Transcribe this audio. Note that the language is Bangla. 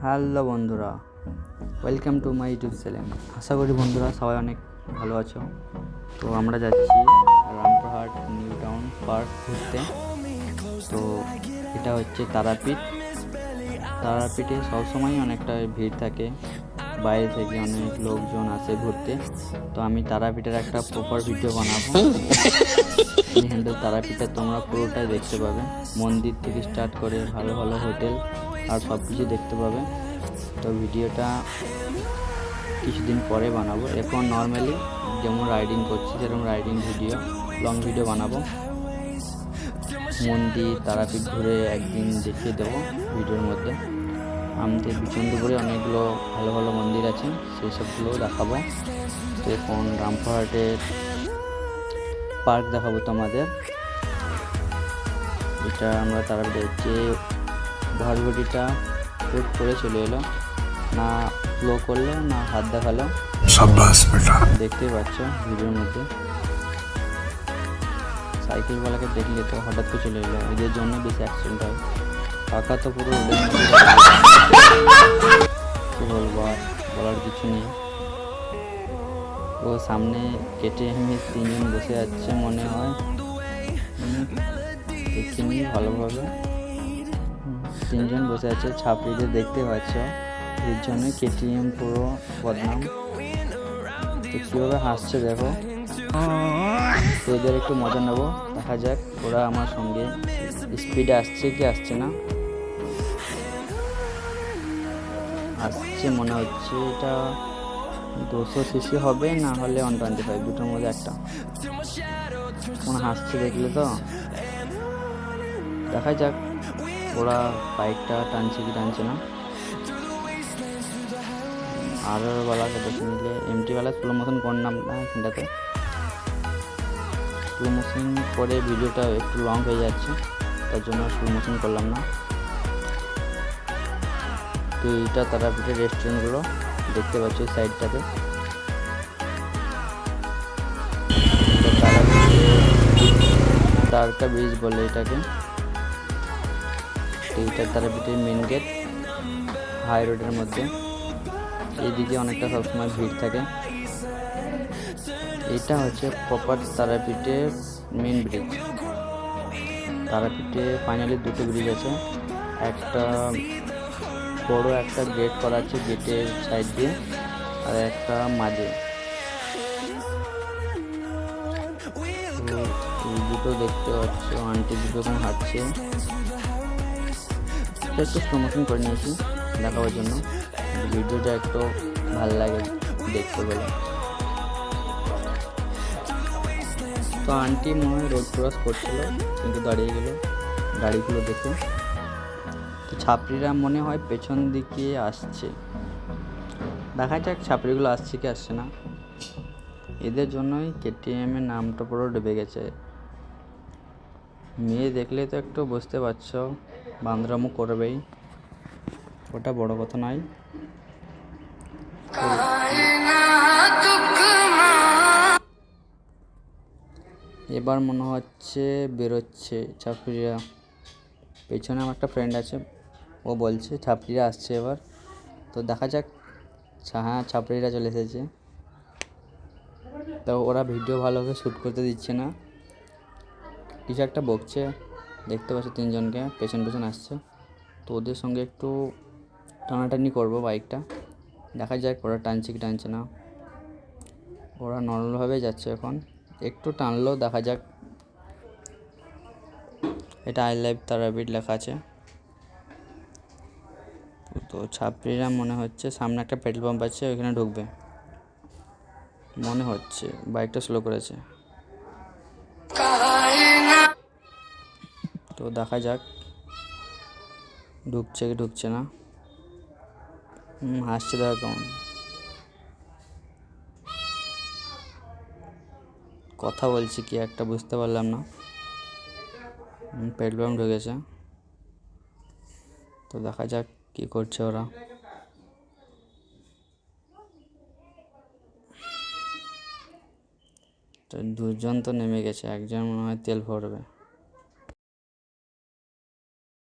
হ্যালো বন্ধুরা, welcome to my YouTube channel. আশা করি বন্ধুরা সবাই অনেক ভালো আছো। তো আমরা যাচ্ছি রামপুরহাট নিউ টাউন পার্ক ঘুরতে। তো এটা হচ্ছে তারাপীঠ। তারাপীঠে সবসময় অনেকটা ভিড় থাকে, বাইরে থেকে অনেক লোকজন আসে ঘুরতে। তো আমি তারাপীঠের একটা প্রপার ভিডিও বানাবো। হ্যান্ডেল তারাপীঠে তোমরা পুরোটাই দেখতে পাবে, মন্দির থেকে স্টার্ট করে ভালো ভালো হোটেল আর সব কিছু দেখতে পাবে। তো ভিডিওটা কিছুদিন পরে বানাবো। এখন নর্মালি যেমন রাইডিং করছি সেরকম রাইডিং ভিডিও, লং ভিডিও বানাবো। মন্দির তারাপীঠ ঘুরে একদিন দেখিয়ে দেবো ভিডিওর মধ্যে। আমাদের বিচন্দ্রপুরে অনেকগুলো ভালো ভালো মন্দির আছে, সেই সবগুলো দেখাবো। তো এখন রামপুরহাটের পার্ক দেখাবো তোমাদের। এটা আমরা তারাপীঠে যে ঘরঘটিটা হুট করে চলে এলো, না ফ্লো করলো না হাত দেখালো। দেখতেই পাচ্ছ ভিডিওর মধ্যে। সাইকেলওয়ালাকে দেখলে তো হঠাৎ করে চলে এলো, এদের জন্য বেশি অ্যাক্সিডেন্ট হয়। কাকা তো পুরো কি বলবো, বলার কিছু নেই। ও সামনে KTM-এ 3 জন বসে যাচ্ছে মনে হয়, দেখিনি ভালোভাবে। 3 জন বসে আছে, ছাপড়িদের দেখতে পাচ্ছ। এর জন্য KTM পুরো বদনাম। তো কীভাবে হাসছে দেখো। তো এদের একটু মজা নেবো, দেখা যাক ওরা আমার সঙ্গে স্পিডে আসছে কি আসছে না। আসছে মনে হচ্ছে, এটা 200cc হবে, না হলে 125, দুটোর মধ্যে একটা। মনে হাসছে দেখলে তো, দেখা যাক ওরা বাইকটা টানছে কি টানছে না। RR-ওয়ালাকে দেখে নিলে, MT-ওয়ালা স্লো মোশন করলাম না এখানটাতে। স্লো মোশন করে ভিডিওটা একটু লং হয়ে যাচ্ছে, তার জন্য স্লো মোশন করলাম না। তো এইটা তারাপীঠের রেস্টুরেন্টগুলো দেখতে পাচ্ছ সাইডটাতে। তারকা ব্রিজ বলে এটাকে। এইটা তারাপীঠের মেন গেট, হাই রোডের মধ্যে। এইদিকে অনেকটা সবসময় ভিড় থাকে। এটা হচ্ছে প্রপার তারাপীঠের মেন ব্রিজ। তারাপীঠে ফাইনালি দুটো ব্রিজ আছে, একটা বড় একটা গেট করা আছে গেটের সাইড দিয়ে, আর একটা মাঝে। এই দুটো দেখতে পাচ্ছ, আন্টি দুটো এখন হাঁটছে। একটু প্রমোশন করে নিয়েছি দেখাবার জন্য, ভিডিওটা একটু ভালো লাগে দেখতে বলে। তো আন্টি মনে হয় রোড ক্রস করছিল, কিন্তু দাঁড়িয়ে গেল গাড়িগুলো দেখে। তো ছাপড়িরা মনে হয় পেছন দিকে আসছে, দেখা যাক ছাপড়িগুলো আসছে কি আসছে না। এদের জন্যই KTM-এর নামটা পুরো ডুবে গেছে। মেয়ে দেখলে তো একটু বুঝতে পারছো, বান্দরামো করবেই, ওটা বড় কথা নয়। এবার মনে হচ্ছে বেরোচ্ছে ছাপড়িরা। পেছনে আমার একটা ফ্রেন্ড আছে, ও বলছে ছাপড়িরা আসছে এবার। তো দেখা যাক। হ্যাঁ, ছাপড়িরা চলে এসেছে। তো ওরা ভিডিও ভালোভাবে শ্যুট করতে দিচ্ছে না, কিছু একটা বকছে। দেখতে পাচ্ছ 3 জনকে পেছন পেছন আসছে। তো ওদের সঙ্গে একটু টানাটানি করবো বাইকটা, দেখা যাক ওরা টানছে কি টানছে না। ওরা নর্মালভাবে যাচ্ছে, এখন একটু টানলো, দেখা যাক। এটা আই লাইভ তারাপীঠ লেখা আছে। তো ছাপড়িরা মনে হচ্ছে সামনে একটা পেট্রোল পাম্প আছে, ওইখানে ঢুকবে মনে হচ্ছে। বাইকটা স্লো করেছে, তো দেখা যাক ঢুকছে কি ঢুকছে না। হাসছে দেখা কেমন, কথা বলছি কি একটা বুঝতে পারলাম না। পেট্রোল পাম্প ঢুকেছে, তো দেখা যাক কি করছে ওরা। তো 2 জন তো নেমে গেছে, একজন মনে হয় তেল ভরবে।